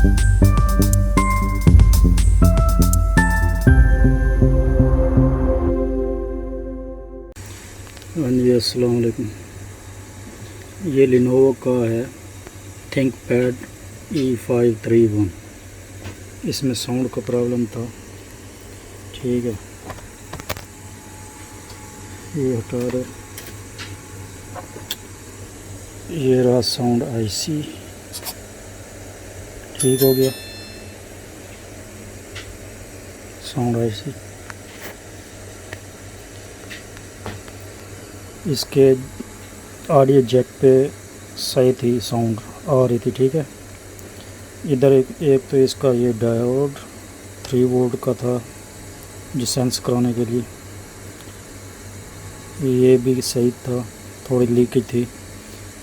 हाँ जी, अस्सलाम वालेकुम। ये लिनोवो का है थिंकपैड E531। इसमें साउंड का प्रॉब्लम था, ठीक है। ये हटा दो। ये रहा साउंड आईसी, ठीक हो गया साउंड आईसी। इसके ऑडियो जैक पे सही थी, साउंड आ रही थी, ठीक है। इधर एक तो इसका ये डायोड 3 वोल्ट का था जो सेंस कराने के लिए, ये भी सही था, थोड़ी लीकेज थी,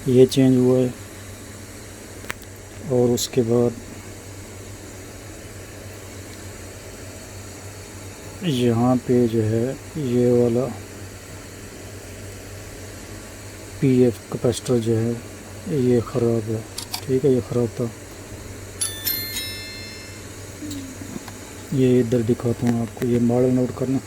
ये चेंज हुआ है। और उसके बाद यहाँ पे जो है ये वाला पीएफ कैपेसिटर जो है ये ख़राब है, ठीक है। ये ख़राब था, ये इधर दिखाता हूँ आपको, ये मॉडल नोट करना।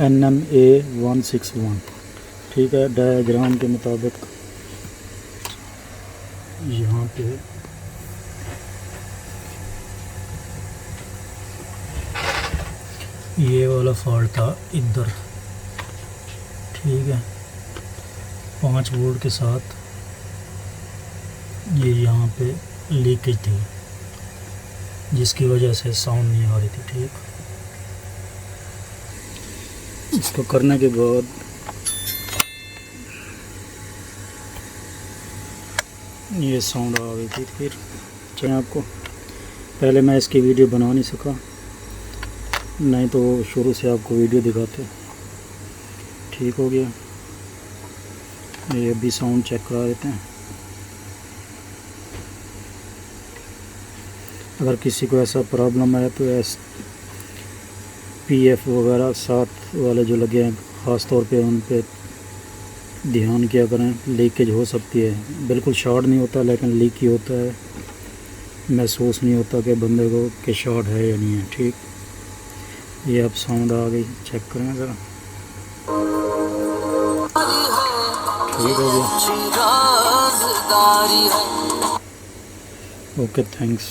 NMA161, ठीक है। डायग्राम के मुताबिक यहाँ पे ये वाला फॉल्ट था इधर, ठीक है। 5 वोल्ट के साथ ये यहाँ पे लीकेज थी जिसकी वजह से साउंड नहीं आ रही थी, ठीक। इसको करने के बाद ये साउंड आ गई थी। फिर चलिए, आपको पहले मैं इसकी वीडियो बना नहीं सका, नहीं तो शुरू से आपको वीडियो दिखाते, ठीक हो गया। ये भी साउंड चेक करा देते हैं। अगर किसी को ऐसा प्रॉब्लम है तो पीएफ वगैरह साथ वाले जो लगे हैं, ख़ास तौर पे उन पे ध्यान किया करें। लीकेज हो सकती है, बिल्कुल शॉर्ट नहीं होता लेकिन लीक ही होता है, महसूस नहीं होता कि बंदे को कि शॉर्ट है या नहीं है, ठीक। ये अब साउंड आ गई, चेक करें ज़रा, ठीक हो गया। Okay, thanks.